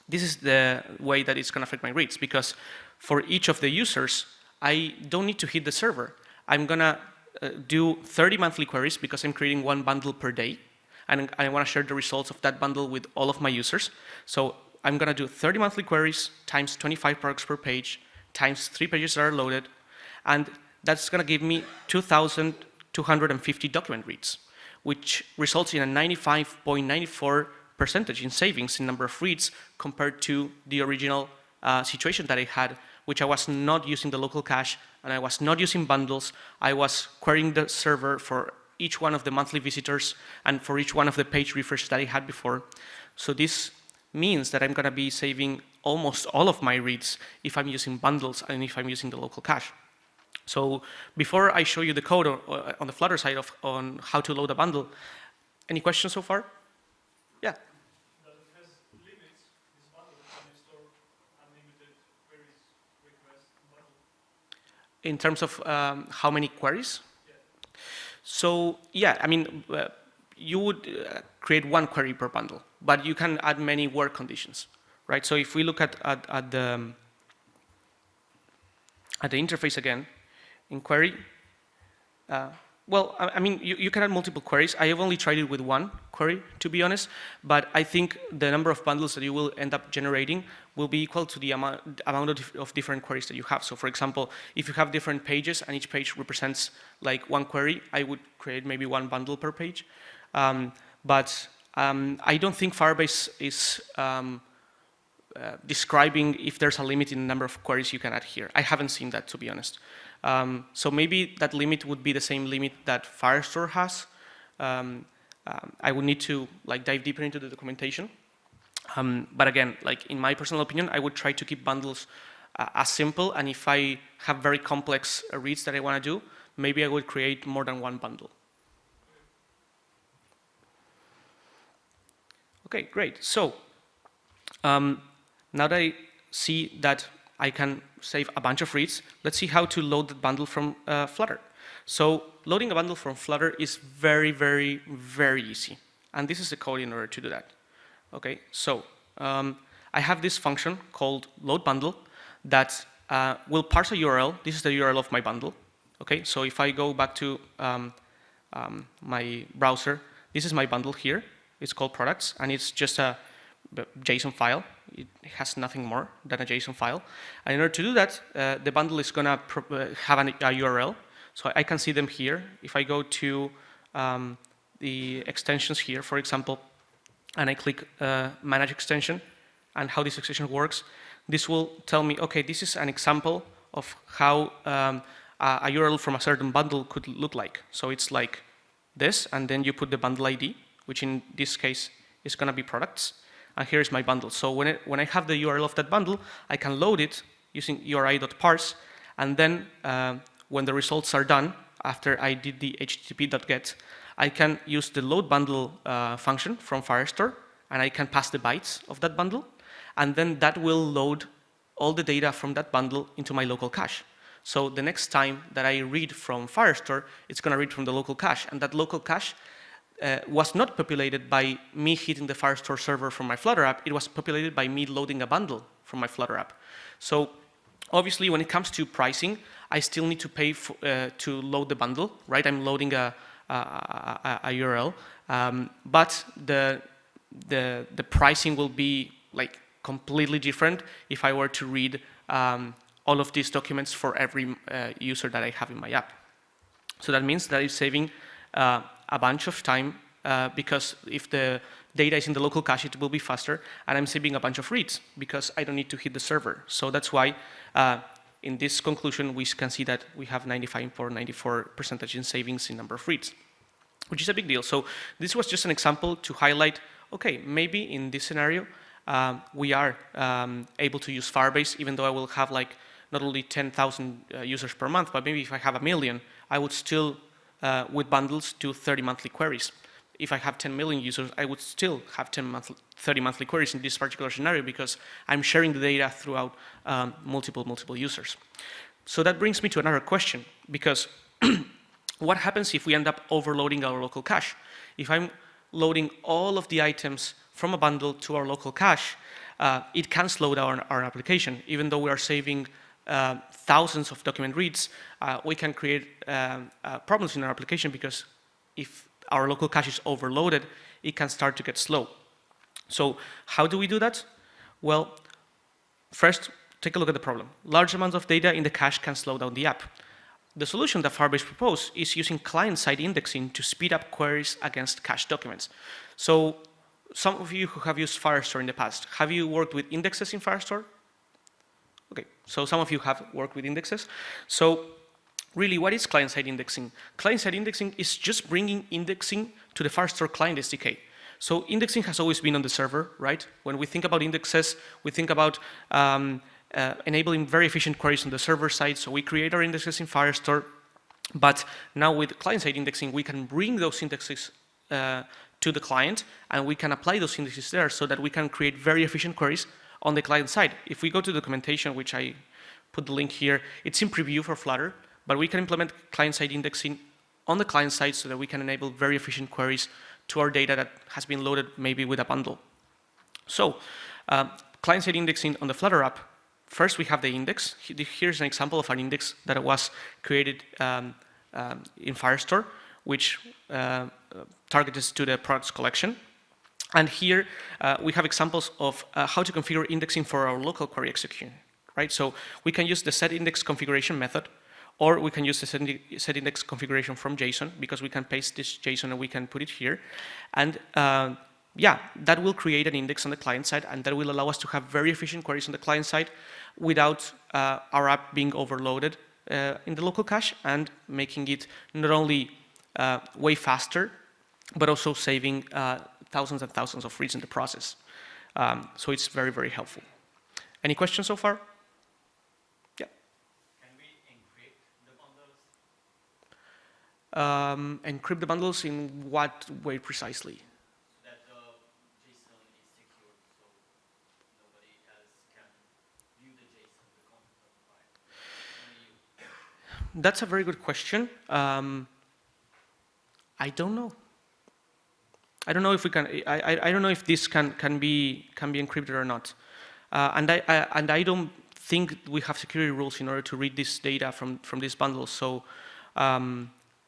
This is the way that it's going to affect my reads, because for each of the users, I don't need to hit the server. I'm going to do 30 monthly queries because I'm creating one bundle per day, and I want to share the results of that bundle with all of my users. So I'm going to do 30 monthly queries times 25 products per page times 3 pages that are loaded, and that's going to give me 2,250 document reads, which results in a 95.94% in savings in number of reads compared to the original situation that I had, which I was not using the local cache, and I was not using bundles. I was querying the server for each one of the monthly visitors and for each one of the page refreshes that I had before. So this means that I'm going to be saving almost all of my reads if I'm using bundles and if I'm using the local cache. So before I show you the code on the Flutter side on how to load a bundle, any questions so far? Yeah. Does it has limits, this bundle? Can you store unlimited queries, requests, bundle? In terms of how many queries? Yeah. So yeah, I mean, you would create one query per bundle, but you can add many work conditions, right? So if we look at the interface again, in query, well, I mean, you can add multiple queries. I have only tried it with one query, to be honest, but I think the number of bundles that you will end up generating will be equal to the amount of different queries that you have. So for example, if you have different pages and each page represents like one query, I would create maybe one bundle per page. But I don't think Firebase is describing if there's a limit in the number of queries you can add here. I haven't seen that, to be honest. So maybe that limit would be the same limit that Firestore has. I would need to like dive deeper into the documentation. But again, like in my personal opinion, I would try to keep bundles as simple. And if I have very complex reads that I want to do, maybe I would create more than one bundle. Okay, great. So now that I see that I can save a bunch of reads, let's see how to load the bundle from Flutter. So loading a bundle from Flutter is very, very, very easy. And this is the code in order to do that. Okay, so I have this function called load bundle that will parse a URL. This is the URL of my bundle. Okay, so if I go back to my browser, this is my bundle here. It's called products, and it's just a JSON file. It has nothing more than a JSON file. And in order to do that, the bundle is going to have a URL. So I can see them here. If I go to the extensions here, for example, and I click Manage Extension, and how this extension works, this will tell me, okay, this is an example of how a URL from a certain bundle could look like. So it's like this, and then you put the bundle ID, which in this case is going to be products. And here is my bundle. So when I have the URL of that bundle, I can load it using URI.parse, and then when the results are done, after I did the http.get, I can use the load bundle function from Firestore, and I can pass the bytes of that bundle, and then that will load all the data from that bundle into my local cache. So the next time that I read from Firestore, it's going to read from the local cache, and that local cache was not populated by me hitting the Firestore server from my Flutter app. It was populated by me loading a bundle from my Flutter app. So obviously, when it comes to pricing, I still need to pay to load the bundle, right? I'm loading a URL, but the pricing will be like completely different if I were to read all of these documents for every user that I have in my app. So that means that it's saving a bunch of time because if the data is in the local cache, it will be faster, and I'm saving a bunch of reads because I don't need to hit the server. So that's why in this conclusion, we can see that we have 95.94% in savings in number of reads, which is a big deal. So this was just an example to highlight, okay, maybe in this scenario, we are able to use Firebase, even though I will have like not only 10,000 users per month, but maybe if I have 1 million, I would still, with bundles, do 30 monthly queries. If I have 10 million users, I would still have 30 monthly queries in this particular scenario because I'm sharing the data throughout multiple users. So that brings me to another question, because what happens if we end up overloading our local cache? If I'm loading all of the items from a bundle to our local cache, it can slow down our application. Even though we are saving thousands of document reads, we can create problems in our application because if our local cache is overloaded, it can start to get slow. So how do we do that? Well, first, take a look at the problem. Large amounts of data in the cache can slow down the app. The solution that Firebase proposed is using client-side indexing to speed up queries against cache documents. So some of you who have used Firestore in the past, have you worked with indexes in Firestore? Okay, so some of you have worked with indexes. So really, what is client-side indexing? Client-side indexing is just bringing indexing to the Firestore client SDK. So indexing has always been on the server, right? When we think about indexes, we think about enabling very efficient queries on the server side. So we create our indexes in Firestore, but now with client-side indexing, we can bring those indexes to the client, and we can apply those indexes there so that we can create very efficient queries on the client side. If we go to the documentation, which I put the link here, it's in preview for Flutter, but we can implement client-side indexing on the client side so that we can enable very efficient queries to our data that has been loaded maybe with a bundle. So client-side indexing on the Flutter app, first we have the index. Here's an example of an index that was created in Firestore, which targets to the products collection. And here we have examples of how to configure indexing for our local query execution, right? So we can use the setIndex configuration method, or we can use the setIndex configuration from JSON, because we can paste this JSON and we can put it here. And yeah, that will create an index on the client side, and that will allow us to have very efficient queries on the client side without our app being overloaded in the local cache, and making it not only way faster, but also saving thousands and thousands of reads in the process. So it's very, very helpful. Any questions so far? Yeah. Can we encrypt the bundles? Encrypt the bundles in what way precisely? That JSON is secured, so nobody else can view the JSON, the content of the file. Only you. That's a very good question. I don't know. I don't know if we can. I don't know if this can be encrypted or not. And I don't think we have security rules in order to read this data from these bundles. So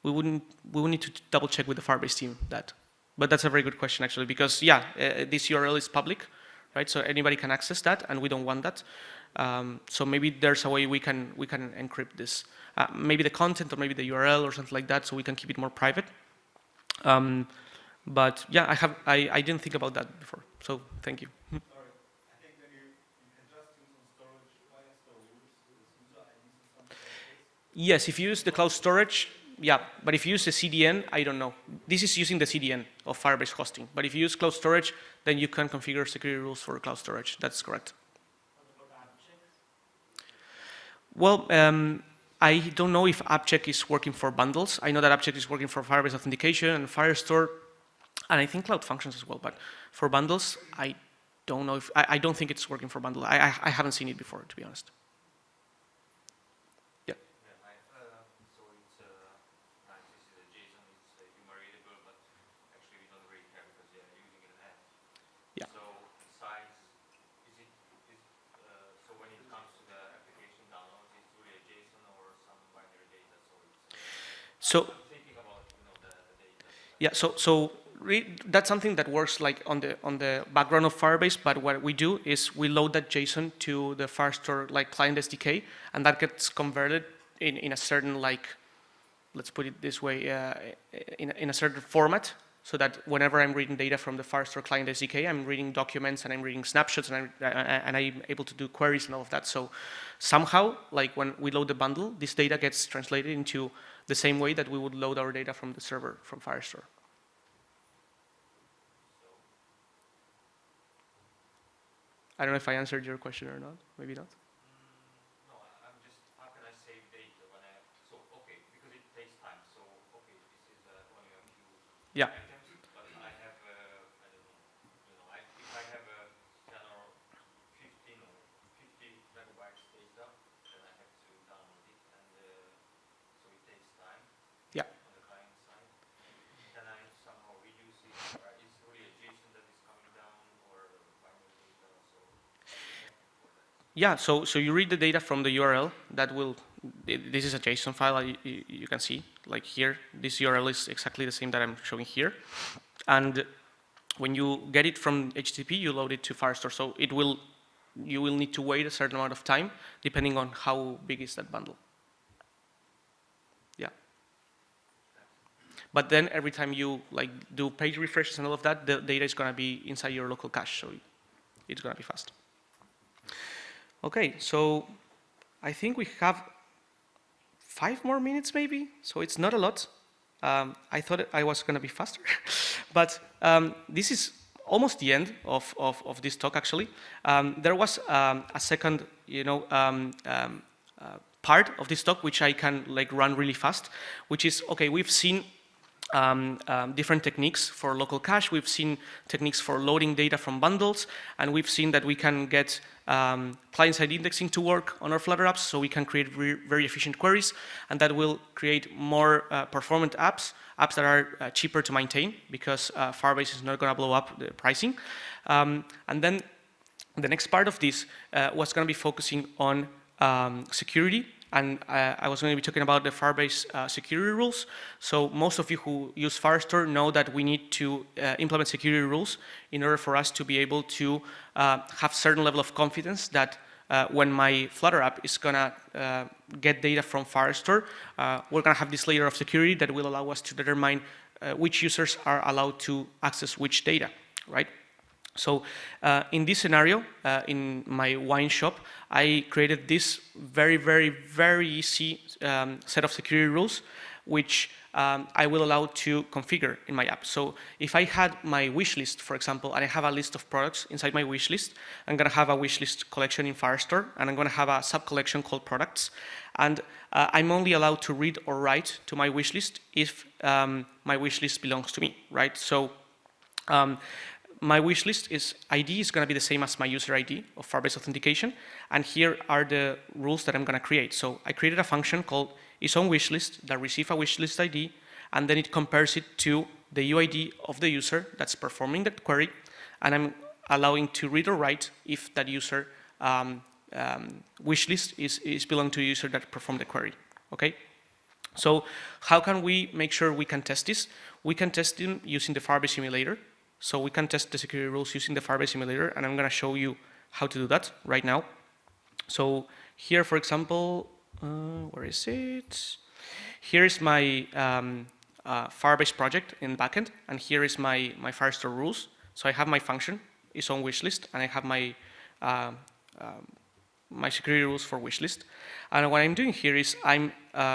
we would need to double check with the Firebase team that. But that's a very good question actually, because yeah, this URL is public, right? So anybody can access that, and we don't want that. So maybe there's a way we can encrypt this. Maybe the content, or maybe the URL, or something like that, so we can keep it more private. But yeah, I didn't think about that before. So thank you. Sorry, I think when you can just use on storage, Firestore rules, user IDs or something like this. Yes, if you use the cloud storage, yeah. But if you use the CDN, I don't know. This is using the CDN of Firebase hosting. But if you use cloud storage, then you can configure security rules for cloud storage. That's correct. What about app checks? Well, I don't know if AppCheck is working for bundles. I know that AppCheck is working for Firebase authentication and Firestore, and I think Cloud Functions as well. But for bundles, I don't know if I don't think it's working for bundle. I haven't seen it before, to be honest. Yeah. So it's nice to see that JSON is human readable, but actually we don't really care because they are using it in app. Yeah. So besides, is So I'm thinking about, the data. yeah, so that's something that works like on the background of Firebase. But what we do is we load that JSON to the Firestore like client SDK, and that gets converted in a certain like, let's put it this way, in a certain format, so that whenever I'm reading data from the Firestore client SDK, I'm reading documents and I'm reading snapshots and I'm able to do queries and all of that. So somehow, like when we load the bundle, this data gets translated into the same way that we would load our data from the server from Firestore. I don't know if I answered your question or not. Maybe not. No, I'm just, how can I save data when so, okay, because it takes time. So, okay, this is only a few Yeah. items, but I have, I don't know, if I have 10 or 15 or 50 megabytes data, then I have to download it, and so it takes time. Yeah. On the client side. Can I somehow reduce it, or is really a JSON that is coming down, or binary data, so Yeah, so you read the data from the URL that will, this is a JSON file you can see, like here, this URL is exactly the same that I'm showing here. And when you get it from HTTP, you load it to Firestore. So you will need to wait a certain amount of time depending on how big is that bundle. Yeah. But then every time you like do page refreshes and all of that, the data is gonna be inside your local cache, so it's gonna be fast. Okay, so I think we have 5 more minutes maybe, so it's not a lot. I thought I was going to be faster, but this is almost the end of this talk actually. There was a second, part of this talk which I can like run really fast, which is, okay, we've seen different techniques for local cache. We've seen techniques for loading data from bundles, and we've seen that we can get client-side indexing to work on our Flutter apps, so we can create very efficient queries, and that will create more performant apps that are cheaper to maintain, because Firebase is not going to blow up the pricing. And then the next part of this was going to be focusing on security. And I was going to be talking about the Firebase security rules. So most of you who use Firestore know that we need to implement security rules in order for us to be able to have certain level of confidence that when my Flutter app is going to get data from Firestore, we're going to have this layer of security that will allow us to determine which users are allowed to access which data, right? So in this scenario, in my wine shop, I created this very easy set of security rules, which I will allow to configure in my app. So if I had my wish list, for example, and I have a list of products inside my wish list, I'm going to have a wish list collection in Firestore, and I'm going to have a sub-collection called products. And I'm only allowed to read or write to my wish list if my wish list belongs to me, right? So my wish list ID is going to be the same as my user ID of Firebase authentication, and here are the rules that I'm going to create. So I created a function called isOnWishList that receives a wishlist ID, and then it compares it to the UID of the user that's performing that query, and I'm allowing to read or write if that user wishlist is belong to a user that performed the query. Okay. So how can we make sure we can test this? We can test them using the Firebase simulator. So we can test the security rules using the Firebase simulator, and I'm going to show you how to do that right now. So here, for example, where is it? Here is my Firebase project in the backend, and here is my Firestore rules. So I have my function, isOnWishList, and I have my my security rules for wishlist. And what I'm doing here is I'm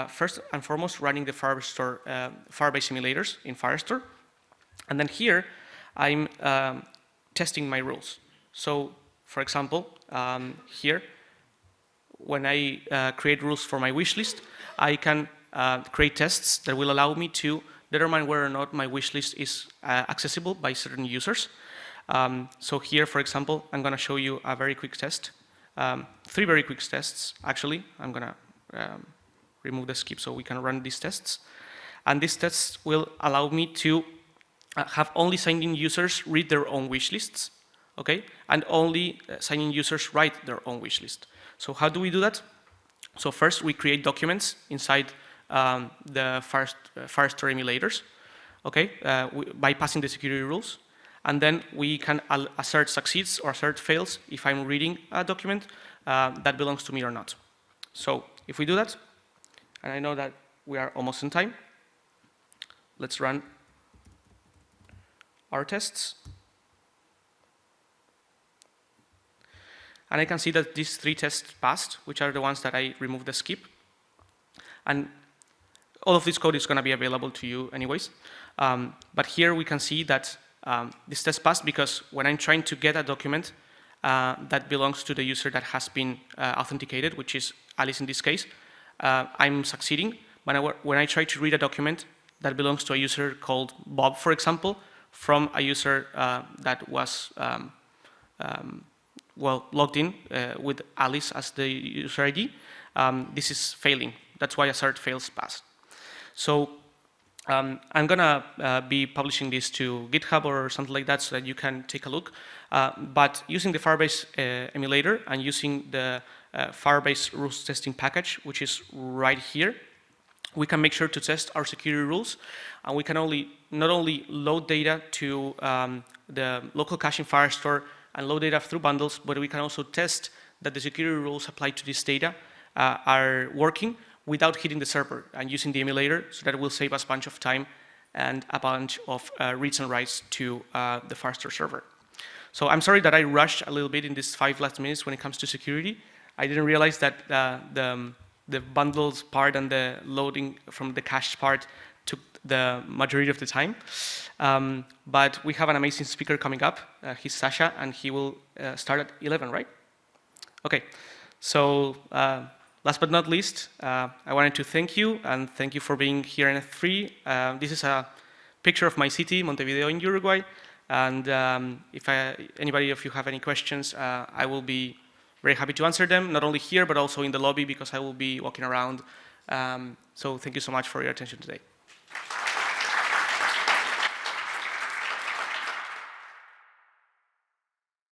first and foremost running the Firebase simulators in Firestore, and then here I'm testing my rules. So, for example, here, when I create rules for my wish list, I can create tests that will allow me to determine whether or not my wish list is accessible by certain users. So here, for example, I'm going to show you a very quick test. 3 very quick tests, actually. I'm going to remove the skip so we can run these tests. And these tests will allow me to have only signed-in users read their own wish lists, okay? And only sign-in users write their own wish list. So how do we do that? So first we create documents inside the Firestore emulators, okay, by passing the security rules. And then we can assert succeeds or assert fails if I'm reading a document that belongs to me or not. So if we do that, and I know that we are almost in time, let's run our tests. And I can see that these 3 tests passed, which are the ones that I removed the skip. And all of this code is going to be available to you anyways. But here we can see that this test passed because when I'm trying to get a document that belongs to the user that has been authenticated, which is Alice in this case, I'm succeeding. When I try to read a document that belongs to a user called Bob, for example, from a user that was logged in with Alice as the user ID, this is failing. That's why assert fails pass. So I'm gonna be publishing this to GitHub or something like that so that you can take a look. But using the Firebase emulator and using the Firebase rules testing package, which is right here, we can make sure to test our security rules, and we can not only load data to the local cache in Firestore and load data through bundles, but we can also test that the security rules applied to this data are working without hitting the server and using the emulator, so that it will save us a bunch of time and a bunch of reads and writes to the Firestore server. So I'm sorry that I rushed a little bit in these 5 last minutes when it comes to security. I didn't realize that the bundles part and the loading from the cache part took the majority of the time. But we have an amazing speaker coming up. He's Sasha, and he will start at 11, right? Okay, so last but not least, I wanted to thank you, and thank you for being here in F3. This is a picture of my city, Montevideo in Uruguay, and if anybody of you have any questions, I will be very happy to answer them, not only here, but also in the lobby, because I will be walking around. So thank you so much for your attention today.